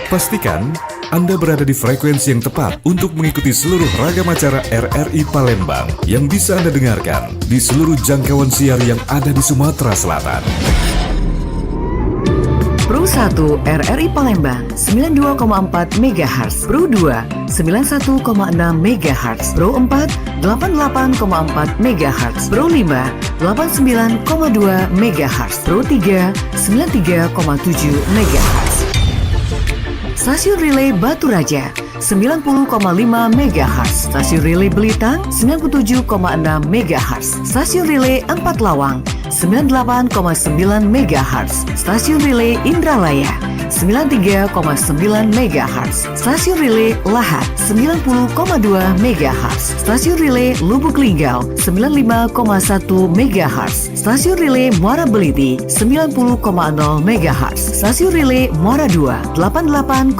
Pastikan Anda berada di frekuensi yang tepat untuk mengikuti seluruh ragam acara RRI Palembang yang bisa Anda dengarkan di seluruh jangkauan siar yang ada di Sumatera Selatan. Pro 1 RRI Palembang 92,4 MHz, Pro 2 91,6 MHz, Pro 4 88,4 MHz, Pro 5 89,2 MHz, Pro 3 93,7 MHz. Stasiun Relay Batu Raja 90,5 MHz, Stasiun Relay Belitang 97,6 MHz, Stasiun Relay Empat Lawang 98,9 MHz, Stasiun Relay Indralaya 93,9 MHz, Stasiun Relay Lahat 90,2 MHz, Stasiun Relay Lubuk Linggau 95,1 MHz, Stasiun Relay Muara Beliti 90,0 MHz, Stasiun Relay Muara 2 88,7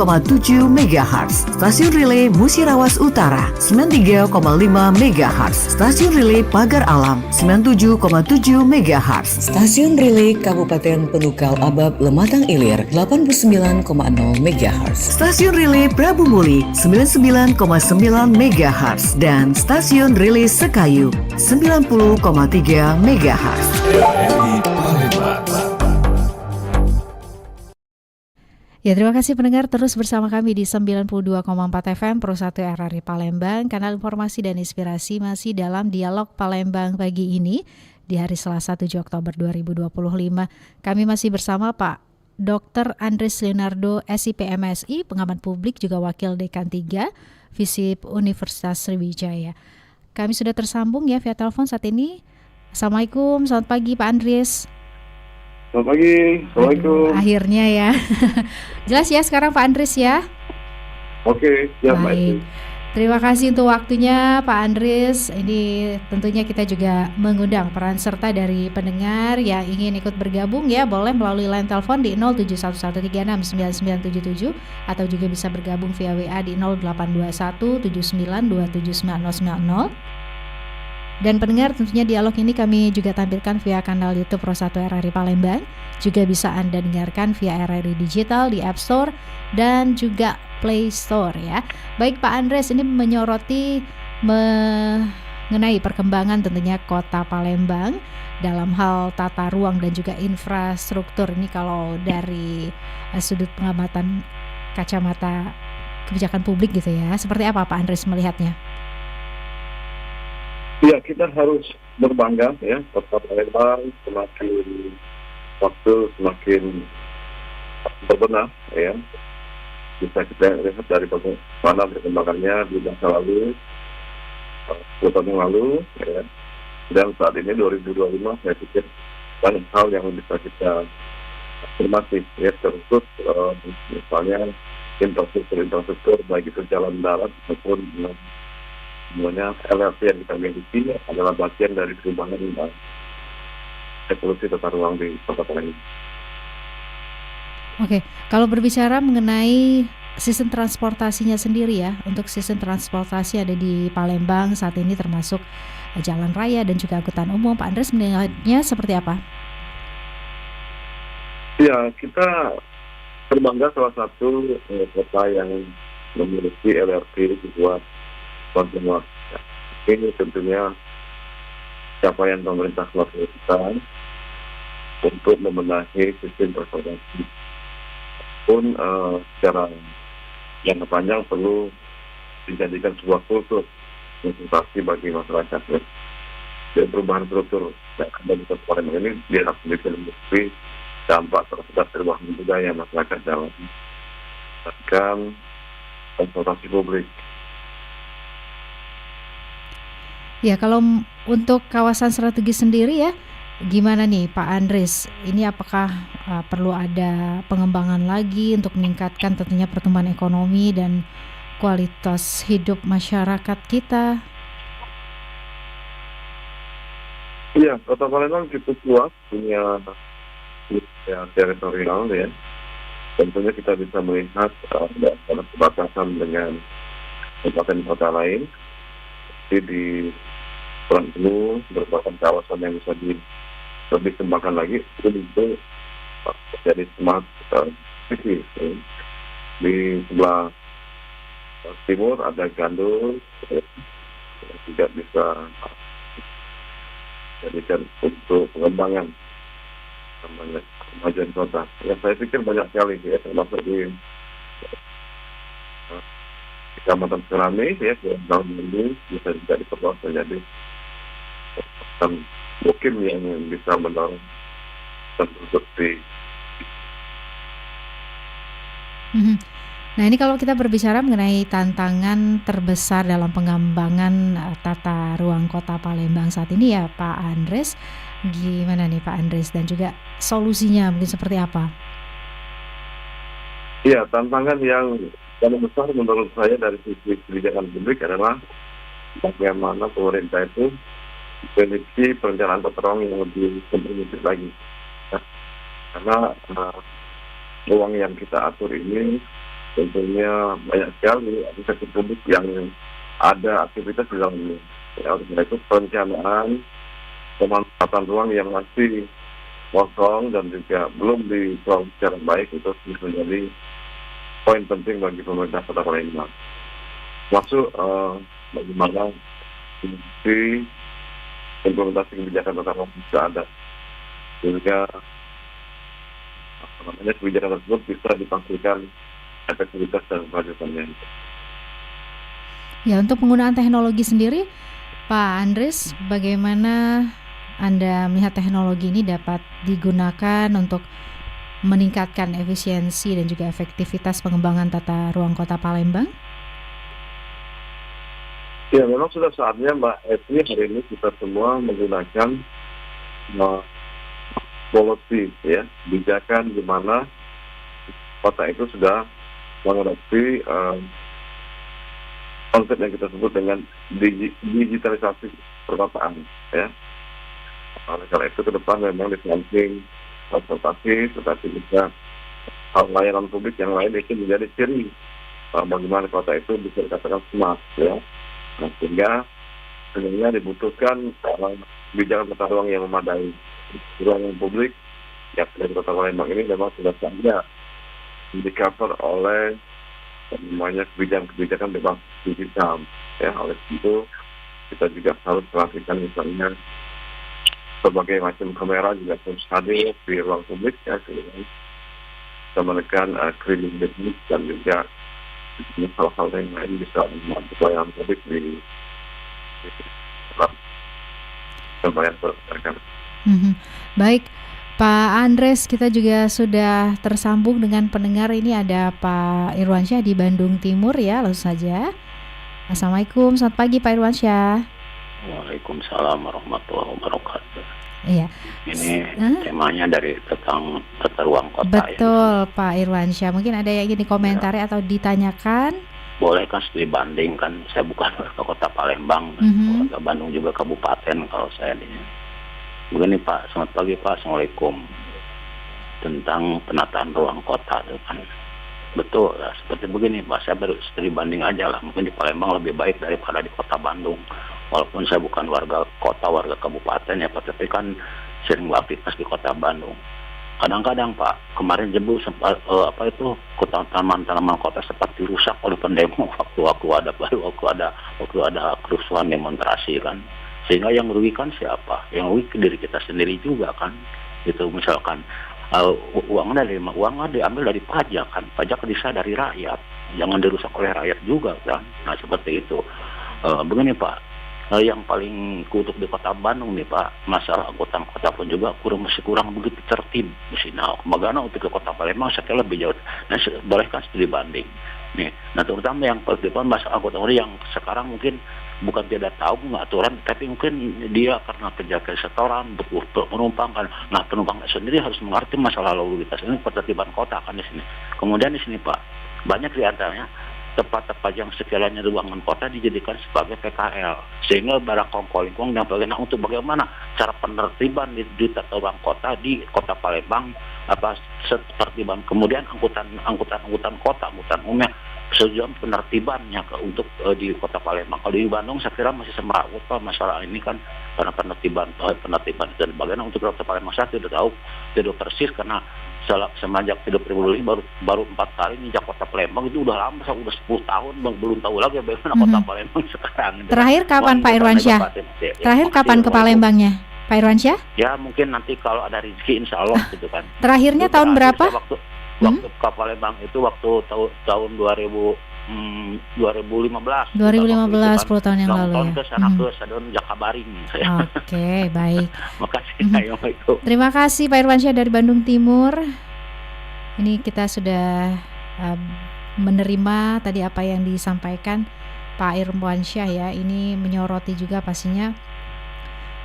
MHz, Stasiun Relay Musirawas Utara 93,5 MHz, Stasiun Relay Pagar Alam 97,7 MHz, Stasiun Relay Kabupaten Penukal Abab Lematang Ilir 89,0 MHz, Stasiun Relay Prabu Muli 99,9 MHz, dan Stasiun Relay Sekayu 90,3 MHz. RRI Palembang. Ya, terima kasih pendengar terus bersama kami di 92,4 FM Pro 1 RRI Palembang. Kanal informasi dan inspirasi masih dalam Dialog Palembang pagi ini di hari Selasa 7 Oktober 2025. Kami masih bersama Pak Dr. Andres Leonardo, SIP MSI, pengamat publik juga Wakil Dekan 3 FISIP Universitas Sriwijaya. Kami sudah tersambung ya via telepon saat ini. Assalamualaikum, selamat pagi Pak Andres. Selamat pagi, Assalamualaikum. Akhirnya ya. Jelas ya sekarang Pak Andres ya? Oke, siap Mbak. Baik. Terima kasih untuk waktunya Pak Andres. Ini tentunya kita juga mengundang peran serta dari pendengar yang ingin ikut bergabung ya. Boleh melalui line telepon di 0711369977 atau juga bisa bergabung via WA di 082179279090. Dan pendengar, tentunya dialog ini kami juga tampilkan via kanal YouTube Pro 1 RRI Palembang. Juga bisa Anda dengarkan via RRI Digital di App Store dan juga Play Store ya. Baik Pak Andres, ini menyoroti mengenai perkembangan tentunya Kota Palembang dalam hal tata ruang dan juga infrastruktur. Ini kalau dari sudut pengamatan kacamata kebijakan publik gitu ya. Seperti apa Pak Andres melihatnya? Ya, kita harus berbangga ya, Kota Palembang semakin waktu semakin berbenah ya. Bisa kita lihat dari bagaimana perkembangannya di masa lalu, 10 tahun yang lalu ya. Dan saat ini 2025 saya pikir banyak hal yang bisa kita cermati ya, terutama misalnya infrastruktur baik itu jalan darat maupun semuanya LRT yang kita miliki adalah bagian dari perubahan evolusi tata ruang di Kota Palembang. Oke, kalau berbicara mengenai sistem transportasinya sendiri ya, untuk sistem transportasi ada di Palembang saat ini termasuk jalan raya dan juga angkutan umum, Pak Andres melihatnya seperti apa? Ya, kita berbangga salah satu kota yang memiliki LRT buat kontinua. Ini tentunya capaian pemerintah kita untuk membenahi sistem transportasi. Pun secara yang panjang perlu dijadikan sebuah kultur transportasi bagi masyarakat. Dan perubahan struktur yang ada di Kota Palembang ini dia harus memiliki dampak terhadap perubahan budaya masyarakat dalam transportasi publik. Ya, kalau untuk kawasan strategis sendiri ya, gimana nih Pak Andres? Ini apakah perlu ada pengembangan lagi untuk meningkatkan tentunya pertumbuhan ekonomi dan kualitas hidup masyarakat kita? Iya, Kota Palembang cukup luas, punya teritorial ya. Tentunya kita bisa melihat ada perbatasan dengan kota lain. Jadi di Pulau Penuh merupakan kawasan yang bisa lebih kembangkan lagi itu menjadi smart city. di sebelah timur ada Gandul, yang juga bisa jadikan untuk pengembangan kemajuan kota. Ya saya pikir banyak sekali ya, termasuk di Kecamatan Serami ya, tahun ini bisa juga diperluas menjadi mungkin yang bisa mendorong konstruksi. Nah, ini kalau kita berbicara mengenai tantangan terbesar dalam pengembangan tata ruang kota Palembang saat ini ya Pak Andres, gimana nih Pak Andres, dan juga solusinya mungkin seperti apa? Iya, tantangan yang paling besar menurut saya dari sisi kebijakan publik adalah bagaimana pemerintah itu memiliki perencanaan tata ruang yang lebih komprehensif lagi. Ya, karena ruang yang kita atur ini tentunya banyak sekali aktivitas publik yang ada aktivitas di dalamnya. Ya, oleh karena itu perencanaan pemanfaatan ruang yang masih kosong dan juga belum dikelola secara baik itu menjadi poin penting bagi pemerintah Kota Palembang. Masuk bagaimana fungsi implementasi kebijakan tata ruang bisa ada, sehingga kebijakan tersebut bisa dipastikan efektivitas dan kelanjutannya. Ya, untuk penggunaan teknologi sendiri, Pak Andres, bagaimana Anda melihat teknologi ini dapat digunakan untuk meningkatkan efisiensi dan juga efektivitas pengembangan tata ruang kota Palembang? Ya, memang sudah saatnya Mbak Evi hari ini kita semua menggunakan policy ya, kebijakan di mana kota itu sudah mengadopsi konsep yang kita sebut dengan digitalisasi perkotaan ya. Oleh karena itu ke depan memang di samping transportasi, tetapi juga hal layanan publik yang lain itu menjadi ciri bagaimana kota itu bisa dikatakan smart ya. Nah, sehingga sebenarnya dibutuhkan kebijakan tata ruang yang memadai. Ruang publik ya dari Kota Palembang ini memang sudah saatnya di-cover oleh namanya kebijakan bebas digital ya. Oleh itu kita juga harus perhatikan misalnya berbagai macam kamera juga harus hadir di ruang publik ya, sehingga bisa menekan kriminalitas dan juga hal-hal yang lain bisa membantu pelayanan publik di tempat yang berkaitan. Baik, Pak Andres, kita juga sudah tersambung dengan pendengar. Ini ada Pak Irwansyah di Bandung Timur ya, langsung saja. Assalamualaikum, selamat pagi Pak Irwansyah. Waalaikumsalam warahmatullahi wabarakatuh. Iya. Ini temanya dari tentang tata ruang kota. Betul ya. Pak Irwansyah, mungkin ada yang ingin dikomentari atau ditanyakan? Boleh kan studi banding, kan saya bukan warga Kota Palembang, warga Bandung juga kabupaten kalau saya di. Begini Pak, selamat pagi Pak, Assalamualaikum. Tentang penataan ruang kota itu kan betul lah, seperti begini Pak, saya baru studi banding aja lah. Mungkin di Palembang lebih baik daripada di Kota Bandung. Walaupun saya bukan warga kota, warga kabupaten ya Pak, tapi kan sering beraktivitas di Kota Bandung. Kadang-kadang Pak, kemarin Jebu sempat tanaman kota sempat dirusak oleh pendemo waktu ada kerusuhan demonstrasi kan. Sehingga yang merugikan siapa? Yang rugi diri kita sendiri juga kan. Itu misalkan uangnya diambil dari pajak kan. Pajak bisa dari rakyat. Jangan dirusak oleh rakyat juga kan. Nah seperti itu. Begini Pak, yang paling kutuk di Kota Bandung nih Pak, masalah angkutan kota pun juga masih kurang begitu tertib di sini. Nah, bagaimana untuk ke Kota Palembang saya kira lebih jauh. Nah, bolehkan studi banding. Nih, nah terutama yang pertipan masalah angkutan yang sekarang mungkin bukan tidak tahu aturan, tapi mungkin dia karena kerja setoran penumpang kan. Nah penumpang sendiri harus mengerti masalah lalu lintas ini, ketertiban kota kan di sini. Kemudian di sini Pak, banyak di antaranya tempat-tempat yang sekiranya ruangan kota dijadikan sebagai PKL, sehingga barang kongko-lingkong dan bagaimana untuk bagaimana cara penertiban di tata ruang kota di Kota Palembang, tertiban. Kemudian angkutan kota, angkutan umumnya, sejauh penertibannya untuk di Kota Palembang. Kalau di Bandung saya kira masih semrawut Pak masalah ini kan, karena penertiban dan bagaimana untuk Kota Palembang saya tidak tahu persis karena semenjak 2005 baru 4 kali ninjak kota Palembang. Itu udah lama, udah 10 tahun belum tahu lagi bagaimana kota Palembang sekarang. Terakhir kapan Pak Irwansyah? Terakhir kapan ke Palembangnya Pak Irwansyah? Ya mungkin nanti kalau ada rezeki insya Allah gitu kan. Terakhirnya tahun berapa? Waktu ke Palembang itu waktu tahun 2015. 2015, 10 tahun yang lalu nonton ya. ke sana ke Stadion Jakabaring. Oke, baik. Makasih Assalamualaikum. Terima kasih Pak Irwansyah dari Bandung Timur. Ini kita sudah menerima tadi apa yang disampaikan Pak Irwansyah ya. Ini menyoroti juga pastinya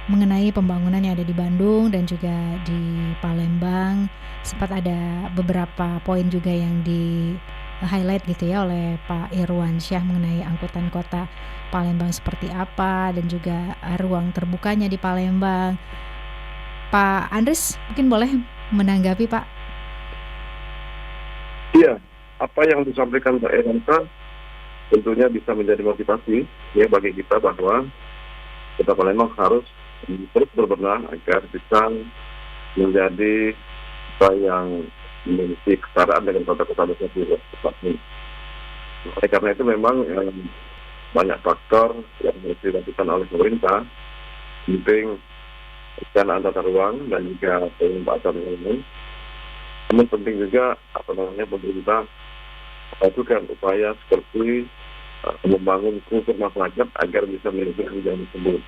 mengenai pembangunan yang ada di Bandung dan juga di Palembang. Sempat ada beberapa poin juga yang di highlight gitu ya oleh Pak Irwansyah mengenai angkutan kota Palembang seperti apa dan juga ruang terbukanya di Palembang. Pak Andres mungkin boleh menanggapi Pak. Iya, apa yang disampaikan Pak Irwansyah tentunya bisa menjadi motivasi ya bagi kita bahwa kota Palembang harus terus berbenah agar bisa menjadi kota yang memiliki kesetaraan dengan kota-kota besar di luar kota ini. Oleh karena itu memang banyak faktor yang harus dilakukan oleh pemerintah, penting perencanaan tata ruang dan juga penempatan umum. Namun penting juga pemerintah melakukan upaya seperti membangun kultur masyarakat agar bisa memiliki yang tersebut.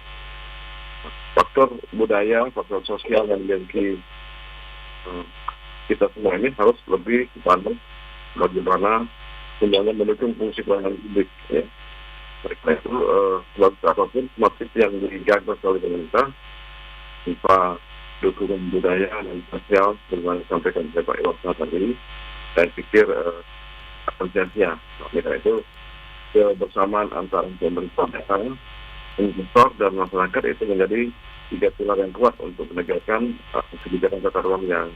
Faktor budaya, faktor sosial yang dimiliki kita semua ini harus lebih kepada bagaimana semuanya mendukung fungsi pelayanan publik. Ya. Karena itu, apapun motif yang digagas oleh pemerintah, berupa dukungan budaya dan sosial, sebagaimana disampaikan oleh Pak Irwansyah tadi, saya pikir akan sia-sia. Karena itu, kebersamaan antara pemerintah daerah, investor dan masyarakat itu menjadi 3 pilar yang kuat untuk menegakkan kebijakan tata ruang yang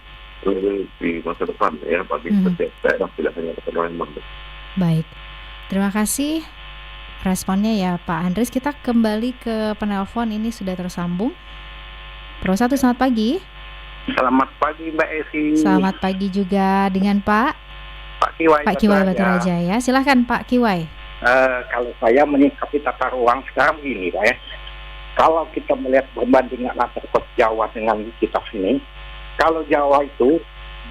di masa depan ya bagi setiap daerah, tidak hanya kota Palembang. Baik, terima kasih responnya ya Pak Andres. Kita kembali ke penelpon, ini sudah tersambung. Pro 1, selamat pagi. Selamat pagi Mbak Esi. Selamat pagi juga dengan Pak Kiwai Batu Raja ya. Silahkan Pak Kiwai. Kalau saya menyikapi tata ruang sekarang ini Pak ya, kalau kita melihat perbandingan antara kota Jawa dengan kita sini, kalau Jawa itu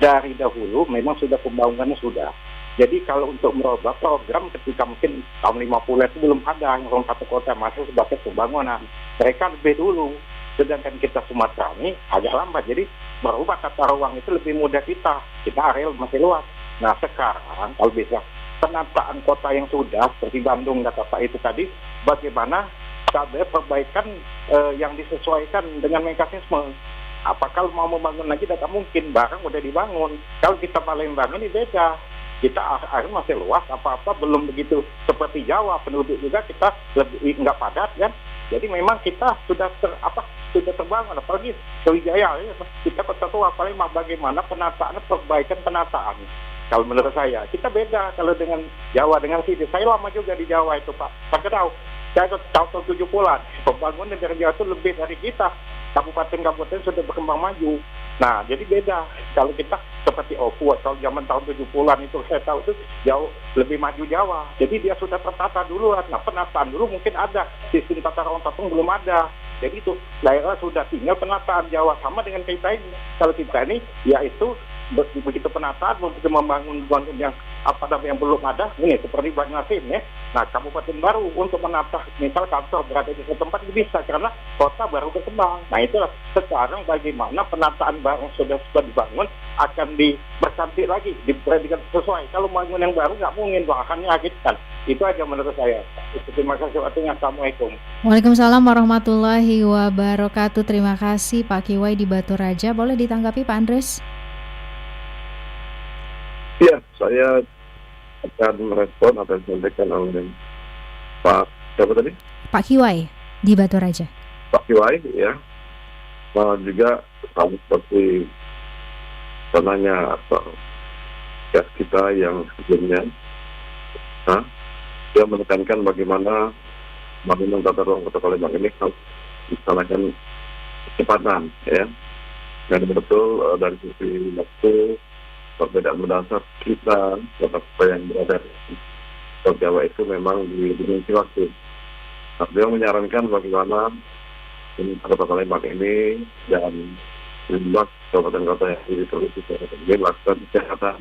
dari dahulu memang sudah pembangunannya sudah. Jadi kalau untuk merubah program ketika mungkin tahun 50 itu belum ada yang satu kota masuk sebagai pembangunan. Mereka lebih dulu. Sedangkan kita Sumatera ini agak lambat. Jadi merubah tata ruang itu lebih mudah kita. Kita area masih luas. Nah sekarang kalau bisa penataan kota yang sudah seperti Bandung kata Pak itu tadi, bagaimana ada perbaikan yang disesuaikan dengan mekanisme. Apakah mau membangun lagi tidak mungkin, barang udah dibangun. Kalau kita Palembang ini beda, kita air masih luas, apa-apa belum begitu seperti Jawa, penduduk juga kita lebih nggak padat kan. Jadi memang kita sudah terbangun, apalagi Sriwijaya ya, kita kota tua Palembang, bagaimana penataan, perbaikan penataan. Kalau menurut saya kita beda kalau dengan Jawa dengan sini. Saya lama juga di Jawa itu Pak, saya tahu. Saya tahun 70-an, pembangunan dari Jawa itu lebih dari kita. Kabupaten-kabupaten sudah berkembang maju. Nah, jadi beda. Kalau kita seperti Opu atau zaman tahun 70-an itu saya tahu itu jauh lebih maju Jawa. Jadi dia sudah tertata duluan. Nah, penataan dulu mungkin ada. Sistem tata ruang tatung belum ada. Jadi itu daerah sudah tinggal penataan Jawa sama dengan kita ini. Kalau kita ini yaitu begitu penataan untuk membangun yang yang belum ada ini seperti Banjarmasin ya. Nah kabupaten baru untuk menata misal kantor berada di satu tempat bisa karena kota baru berkembang. Nah itulah sekarang bagaimana penataan baru sudah dibangun akan bercantik lagi, diperhatikan sesuai. Kalau bangun yang baru nggak mungkin akan menyakitkan. Itu aja menurut saya. Terima kasih waktunya. Assalamualaikum. Waalaikumsalam warahmatullahi wabarakatuh. Terima kasih Pak Kiwai di Batu Raja. Boleh ditanggapi Pak Andres? Ya, saya akan merespon apa yang disampaikan oleh Pak siapa tadi? Pak Kiwai di Batu Raja. Pak Kiwai ya. Juga sama seperti penanya kita yang sebelumnya. Dia menekankan bagaimana bangunan tata ruang Kota Palembang ini harus dilaksanakan kecepatan ya. Dan betul dari sisi waktu perbedaan mendasar kita kota yang berada di Pulau Jawa itu memang di dimensi waktu. Nah, beliau menyarankan bagaimana Kota Palembang ini dan membuat kabupaten kota yang diproduksi ini melakukan kesehatan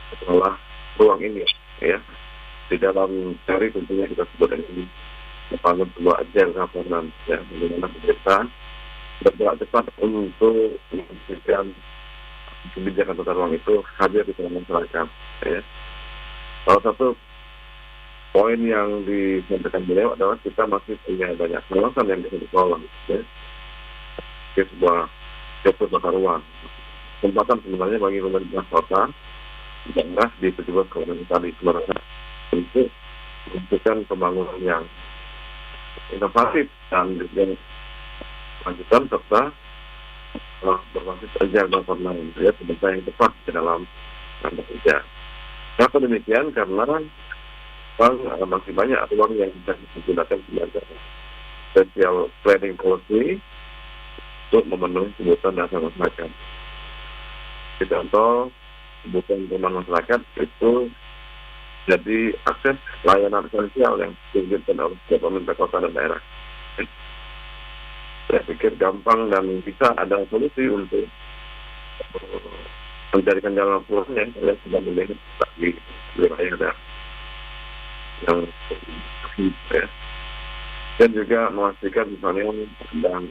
setelah ruang ini ya. Di dalam teori tentunya kita sebut ini membangun sebuah agile governance ya, bagaimana pemerintah bergerak cepat untuk memberikan kebijakan tata ruang itu hadir di tengah masyarakat ya. Salah satu poin yang disampaikan beliau adalah kita masih punya banyak kawasan yang bisa dikelola ya. Itu sebuah struktur tata ruang. Kesempatan sebenarnya bagi pemerintah kota daerah di 17 kabupaten tadi sebenarnya untuk melakukan pembangunan yang inovatif dan lanjutan serta berbasis agile governance ya, pemerintah yang tepat di dalam rangka kerja. Kenapa demikian? Karena masih banyak ruang yang bisa digunakan sebagai special planning policy untuk memenuhi kebutuhan dasar masyarakat. Contoh, kebutuhan masyarakat itu jadi akses layanan esensial yang diberikan oleh setiap pemerintah kota dan daerah. Saya pikir gampang dan bisa ada solusi untuk mencarikan jalan pulangnya yang sudah melihat di wilayah yang ya. Dan juga memastikan misalnya dan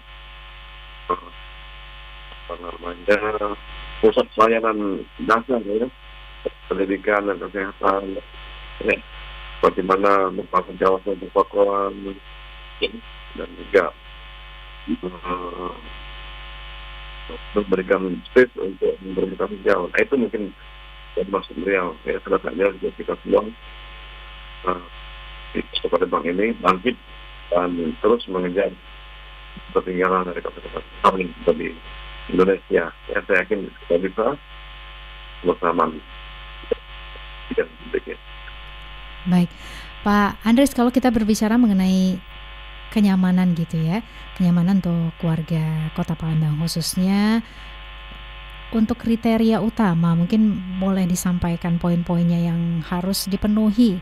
pusat pelayanan dasar ya, pendidikan dan kesehatan ya, bagaimana membangun kawasan perkokoan dan juga memberikan space untuk memberikan tanggung jawab. Nah, itu mungkin maksud beliau ya, selesainya juga kita semua di Palembang ini bangkit dan terus mengejar ketinggalan dari kota-kota lain di Indonesia. Ya, saya yakin kita bisa bersama dan sebagainya. Baik, Pak Andres, kalau kita berbicara mengenai kenyamanan gitu ya, kenyamanan untuk warga Kota Palembang khususnya, untuk kriteria utama mungkin boleh disampaikan poin-poinnya yang harus dipenuhi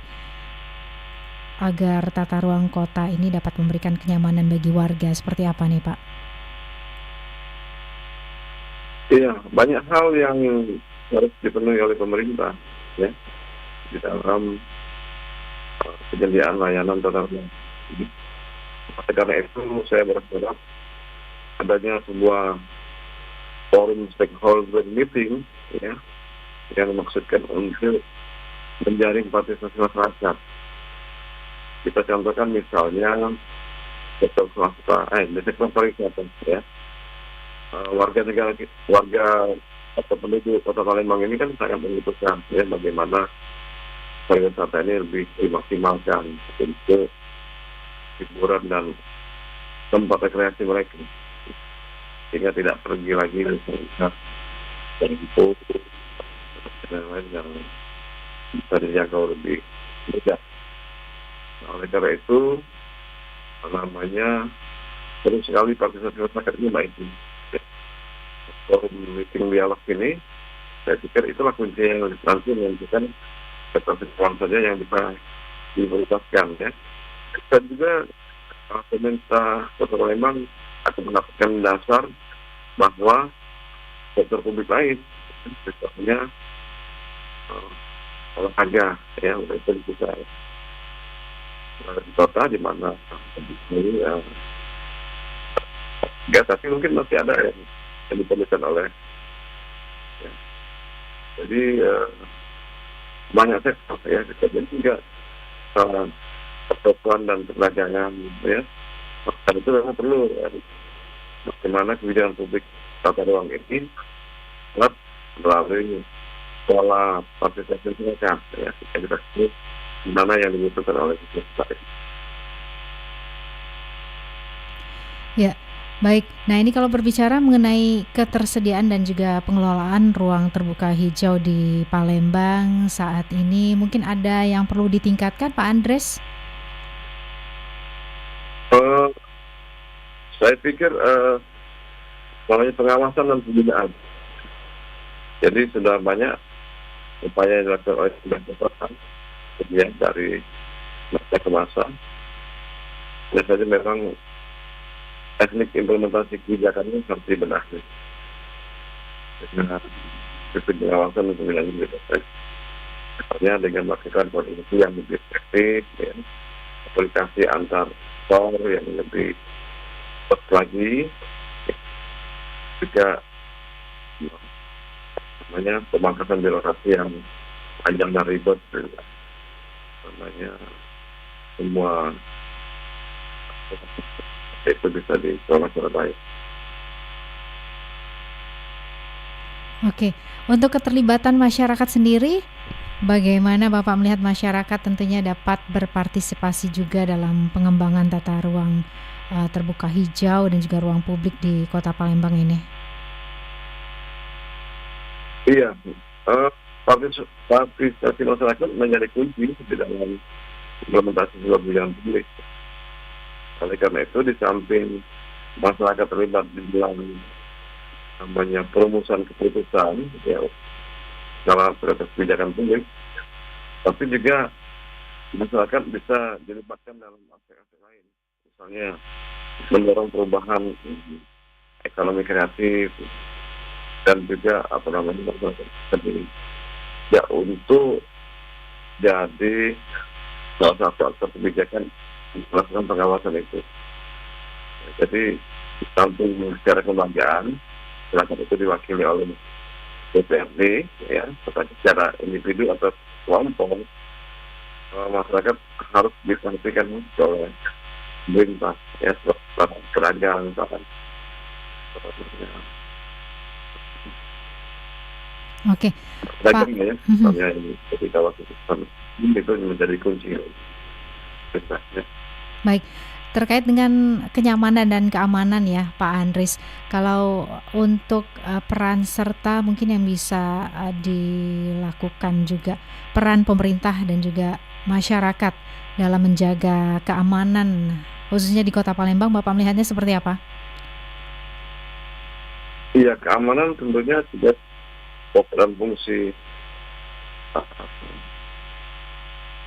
agar tata ruang kota ini dapat memberikan kenyamanan bagi warga. Seperti apa nih, Pak? Iya, banyak hal yang harus dipenuhi oleh pemerintah ya di dalam penyediaan layanan tata ruang. Karena itu saya berharap adanya sebuah forum stakeholder meeting ya yang dimaksudkan untuk menjaring partisipasi masyarakat. Kita contohkan misalnya sektor swasta, di sektor pariwisata ya. Warga atau penduduk Kota Palembang ini kan sangat membutuhkan ya bagaimana pariwisata ini lebih dimaksimalkan untuk hiburan dan tempat rekreasi mereka, sehingga tidak pergi lagi dan itu dan lain yang bisa dijangkau lebih mudah. Nah, oleh karena itu perlu sekali partisipasi masyarakat ini baik. Forum meeting dialog ini, saya pikir itulah kunci yang nanti menentukan ketertiban saja yang bisa diprioritaskan ya. Dan juga pemerintah Kota Palembang akan mendapatkan dasar bahwa sektor publik lain, misalnya olahraga ya, itu bisa di kota di mana ini tapi mungkin masih ada yang diperlukan oleh ya. Jadi banyak sektor ya, dan juga pertokohan dan perdagangan ya. Dan itu memang perlu ya, bagaimana kebijakan publik tata ruang ini melalui pola partisipasi mereka ya, edukasi mana yang dibutuhkan oleh masyarakat. Ya, baik. Nah, ini kalau berbicara mengenai ketersediaan dan juga pengelolaan ruang terbuka hijau di Palembang saat ini, mungkin ada yang perlu ditingkatkan, Pak Andres? Saya pikir pengawasan dan pembinaan. Jadi sudah banyak upaya yang dilakukan oleh pemerintah dari masa ke masa. Biasanya memang teknik implementasi kebijakan ini harus dibenahi dengan sistem pengawasan dan penilaian lebih efektif. Misalnya dengan melakukan koordinasi yang lebih efektif, ya, aplikasi antar sektor yang lebih cepat lagi, juga namanya pemangkasan birokrasi yang panjang dan ribet, namanya semua itu bisa dikelola secara baik. Oke, untuk keterlibatan masyarakat sendiri, bagaimana Bapak melihat masyarakat tentunya dapat berpartisipasi juga dalam pengembangan tata ruang terbuka hijau dan juga ruang publik di Kota Palembang ini? Iya, partisipasi masyarakat menjadi kunci di dalam implementasi sebuah kebijakan publik. Oleh karena itu, di samping masyarakat terlibat di dalam namanya perumusan keputusan, ya, dalam proses kebijakan publik, tapi juga masyarakat bisa dilibatkan dalam aspek-aspek lain, misalnya mendorong perubahan ekonomi kreatif dan juga masyarakat sendiri, ya, untuk jadi salah satu aktor kebijakan melakukan pengawasan itu. Jadi di samping secara kelembagaan, masyarakat itu diwakili oleh DPRD, ya, secara individu atau kelompok, masyarakat harus diperhatikan oleh pemerintah, ya, seragam, misalkan. Oke, Pak. Ya, misalnya ketika waktu itu menjadi kunci. Baik, terkait dengan kenyamanan dan keamanan ya Pak Andries, kalau untuk peran serta mungkin yang bisa dilakukan juga peran pemerintah dan juga masyarakat dalam menjaga keamanan khususnya di Kota Palembang, Bapak melihatnya seperti apa? Iya, keamanan tentunya juga dan fungsi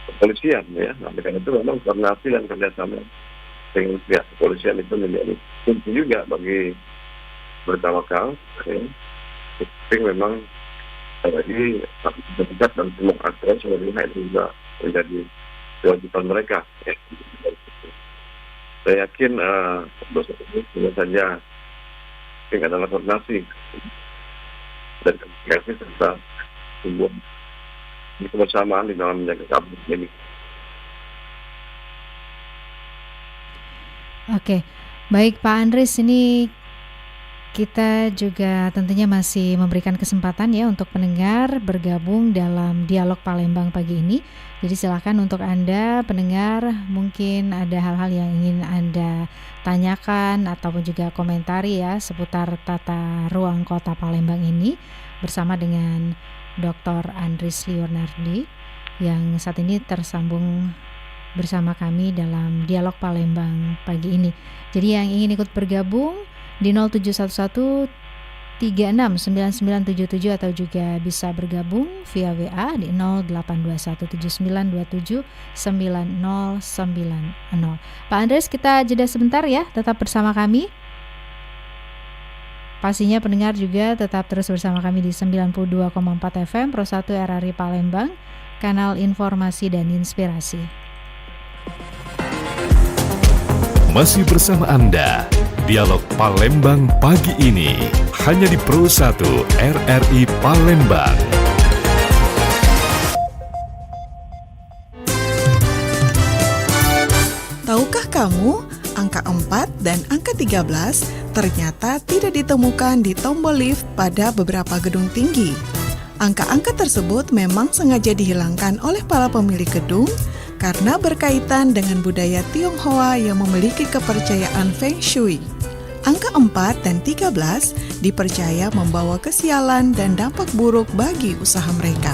kepolisian, ya. Nah, karena itu memang koordinasi dan kerjasama dengan pihak kepolisian itu menjadi kunci juga bagi bertawakal, ya. Tapi memang lagi dekat dan semua aktor sebenarnya itu juga menjadi kewajiban mereka, ya. Saya yakin dosa ini tidak saja adalah koordinasi dan komunikasi serta sebuah kebersamaan di dalam menjaga keamanan ini. Oke, baik Pak Andries, ini kita juga tentunya masih memberikan kesempatan ya untuk pendengar bergabung dalam Dialog Palembang pagi ini. Jadi silakan untuk Anda pendengar, mungkin ada hal-hal yang ingin Anda tanyakan ataupun juga komentari ya seputar tata ruang Kota Palembang ini bersama dengan Dr. Andries Leonardi yang saat ini tersambung bersama kami dalam Dialog Palembang pagi ini. Jadi yang ingin ikut bergabung di 0711 369977 atau juga bisa bergabung via WA di 0821797990. Pak Andries, kita jeda sebentar ya, tetap bersama kami. Pastinya pendengar juga tetap terus bersama kami di 92,4 FM Pro 1 RRI Palembang, kanal informasi dan inspirasi. Masih bersama Anda, Dialog Palembang pagi ini hanya di Pro 1 RRI Palembang. Tahukah kamu, angka 4 dan angka 13 ternyata tidak ditemukan di tombol lift pada beberapa gedung tinggi. Angka-angka tersebut memang sengaja dihilangkan oleh para pemilik gedung karena berkaitan dengan budaya Tionghoa yang memiliki kepercayaan Feng Shui. Angka 4 dan 13 dipercaya membawa kesialan dan dampak buruk bagi usaha mereka.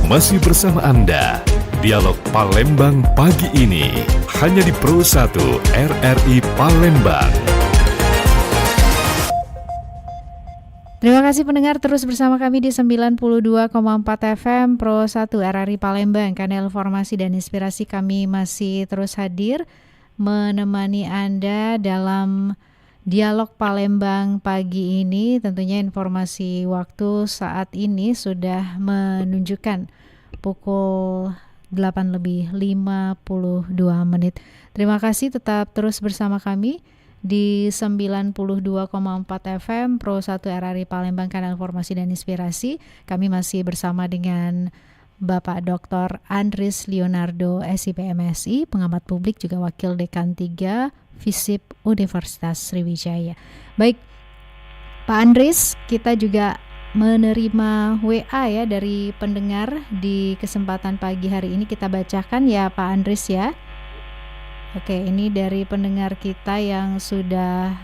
Masih bersama Anda, Dialog Palembang pagi ini hanya di Pro 1 RRI Palembang. Terima kasih pendengar terus bersama kami di 92,4 FM Pro 1 RRI Palembang. Kanal informasi dan inspirasi kami masih terus hadir menemani Anda dalam dialog Palembang pagi ini. Tentunya informasi waktu saat ini sudah menunjukkan pukul 8:52. Terima kasih tetap terus bersama kami di 92,4 FM Pro 1 RRI Palembang, kanal informasi dan inspirasi. Kami masih bersama dengan Bapak Dr. Andris Leonardo SIP MSI, pengamat publik juga Wakil Dekan 3 FISIP Universitas Sriwijaya. Baik, Pak Andris, kita juga menerima WA ya dari pendengar di kesempatan pagi hari ini. Kita bacakan ya Pak Andris ya. Oke, ini dari pendengar kita yang sudah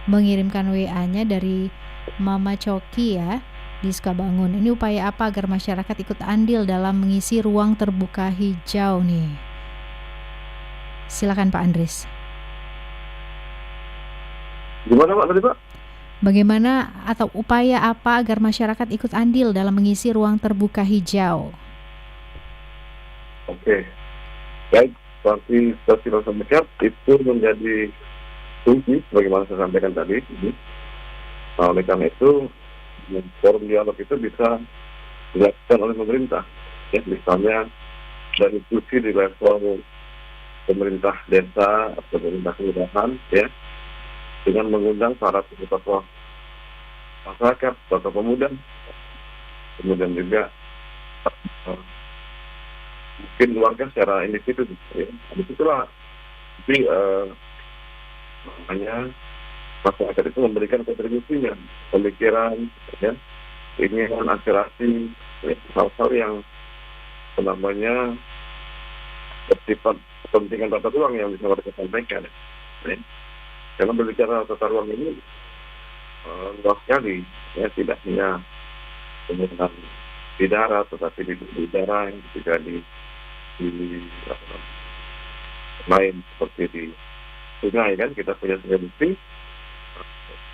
mengirimkan WA-nya dari Mama Coki ya di Sukabangun. Ini upaya apa agar masyarakat ikut andil dalam mengisi ruang terbuka hijau nih? Silakan Pak Andris. Gimana Pak tadi Pak? Bagaimana atau upaya apa agar masyarakat ikut andil dalam mengisi ruang terbuka hijau? Oke, baik. Seperti saya sampaikan, itu menjadi kunci sebagaimana saya sampaikan tadi. Nah, oleh karena itu forum dialog itu bisa dilakukan oleh pemerintah, ya, misalnya dari diskusi di level pemerintah desa atau pemerintah kelurahan, ya, dengan mengundang para tokoh masyarakat, tokoh pemuda, kemudian juga mungkin warga secara individu, ya. Disitulah jadi namanya masyarakat itu memberikan kontribusinya, pemikiran, ya, keinginan, aspirasi, ya, hal-hal yang namanya bersifat kepentingan tata ruang yang bisa mereka sampaikan, ya. Karena berbicara tata ruang ini luas sekali, ya, tidak hanya penggunaan di darat, tetapi di udara, juga di lain seperti di sungai, kan kita punya sungai Bukti.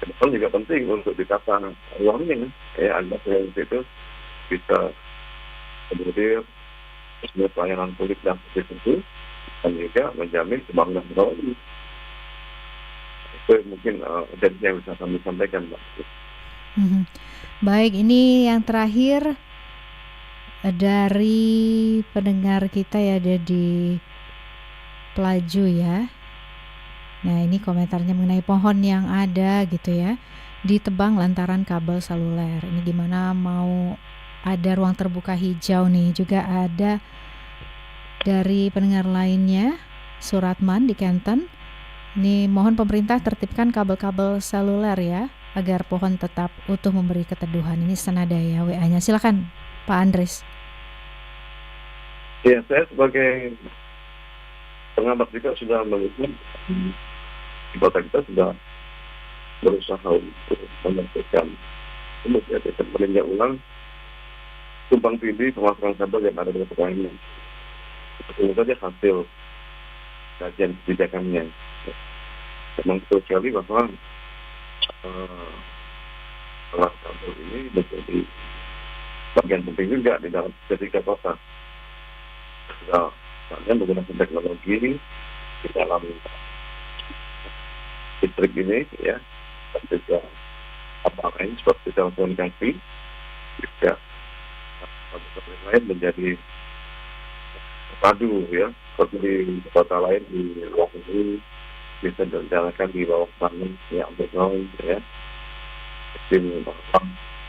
Ke depan juga penting untuk ditata ruangnya, ya, agar sungai Bukti itu bisa kemudian sebagai pelayanan publik dan publik dan juga menjamin pembangunan ekonomi. Itu mungkin jadi yang bisa kami sampaikan, Mbak. Baik, ini yang terakhir dari pendengar kita ya, ada di Pelaju ya. Nah, ini komentarnya mengenai pohon yang ada gitu ya, ditebang lantaran kabel seluler. Ini gimana mau ada ruang terbuka hijau nih. Juga ada dari pendengar lainnya, Suratman di Kenten. Ini mohon pemerintah tertibkan kabel-kabel seluler ya, agar pohon tetap utuh memberi keteduhan. Ini senada ya WA-nya. Silakan Pak Andris. Ya, saya sebagai pengamat juga sudah melihat di kota kita sudah berusaha untuk menyelesaikan meninjau ulang tumpang tindih pemasangan kabel yang ada di kota ini. Tentu saja hasil kajian kebijakannya. Memang betul sekali bahwa kabel ini menjadi bagian penting juga di dalam ketika kota. Misalnya menggunakan teknologi di dalam listrik ini, ya, dan juga apa lain seperti telekomunikasi, juga lain menjadi padu, ya, seperti di kota lain di luar negeri bisa dijalankan di bawah tanah yang underground, ya, sistem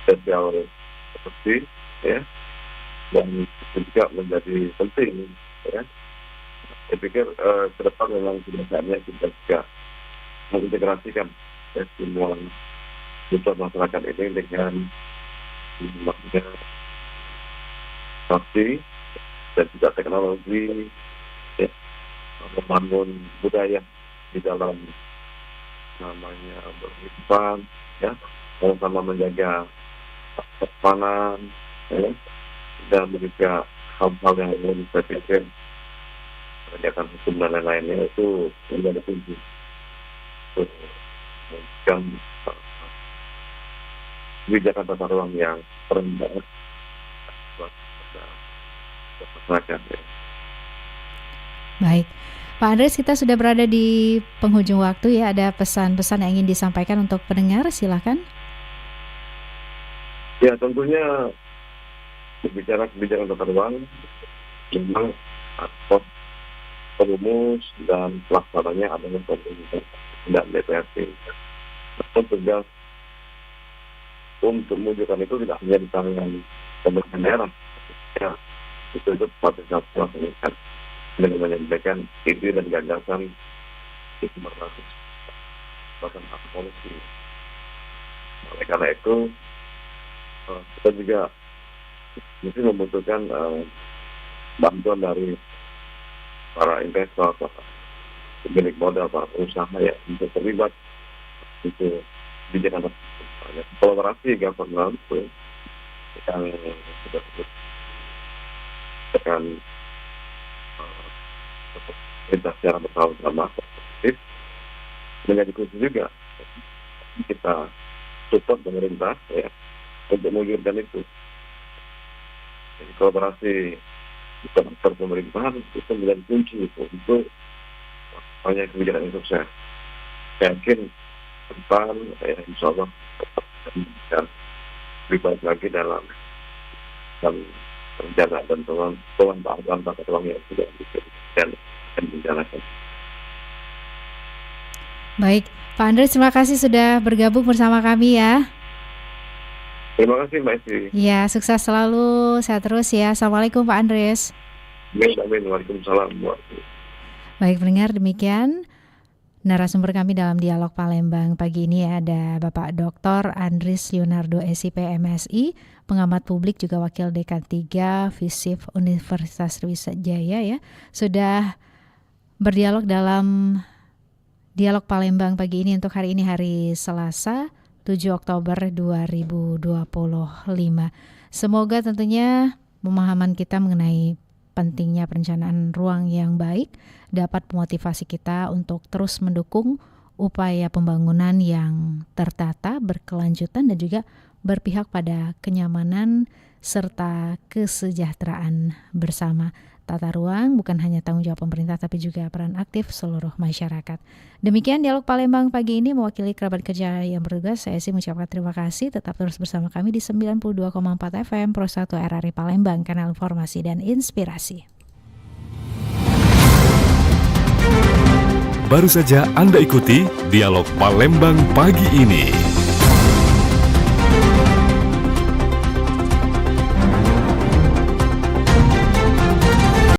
sosial seperti, ya, dan juga menjadi penting, ya. Saya pikir ke depan memang sudah saatnya kita juga mengintegrasikan, ya, semua kebutuhan masyarakat ini dengan inovasi dan juga teknologi, ya, membangun budaya di dalam namanya berkehidupan, ya, sama-sama menjaga keamanan, ya, dan juga hal-hal yang ingin saya pikir penegakan hukum dan lain-lainnya itu menjadi kunci untuk memberikan kebijakan tata ruang yang rendah buat masyarakat. Ya. Baik, Pak Andreas, kita sudah berada di penghujung waktu ya. Ada pesan-pesan yang ingin disampaikan untuk pendengar, silakan. Ya, tentunya berbicara kebijakan tata ruang memang perumus dan pelaksananya adalah pemerintah dan DPRD. Namun tugas untuk mewujudkan itu tidak hanya di tangan pemerintah daerah. Ya, itu potensial melaksanakan dengan menyampaikan ide dan gagasan itu berbasis polisi. Oleh karena itu kita juga mesti membutuhkan bantuan dari para investor, para pemilik modal, para pengusaha ya untuk terlibat untuk kebijakan kolaborasi governance yang sudah akan kita secara bersama-sama aktif menjadi kunci juga kita support pemerintah ya untuk mewujudkan itu. Jadi kolaborasi antar pemerintahan itu menjadi kunci itu untuk banyak kebijakan yang sukses. Saya yakin depan insya Allah akan lebih baik lagi dalam rencana dan pemanfaatan tata ruang yang sudah diberikan dan dijalankan. Baik, Pak Andreas, terima kasih sudah bergabung bersama kami ya. Terima kasih Mbak Esti. Ya, sukses selalu, sehat terus ya. Assalamualaikum Pak Andreas. Amin. Waalaikumsalam. Baik pendengar, demikian narasumber kami dalam Dialog Palembang pagi ini ada Bapak Dr. Andries Leonardo SIP MSI, pengamat publik juga Wakil Dekan 3 FISIP Universitas Sriwijaya ya. Sudah berdialog dalam Dialog Palembang pagi ini untuk hari ini, hari Selasa 7 Oktober 2025. Semoga tentunya pemahaman kita mengenai pentingnya perencanaan ruang yang baik dapat memotivasi kita untuk terus mendukung upaya pembangunan yang tertata, berkelanjutan dan juga berpihak pada kenyamanan serta kesejahteraan bersama. Tata ruang bukan hanya tanggung jawab pemerintah tapi juga peran aktif seluruh masyarakat. Demikian Dialog Palembang pagi ini, mewakili kerabat kerja yang bertugas, saya mengucapkan terima kasih. Tetap terus bersama kami di 92,4 FM Pro 1 RRI Palembang, kanal informasi dan inspirasi. Baru saja Anda ikuti Dialog Palembang pagi ini.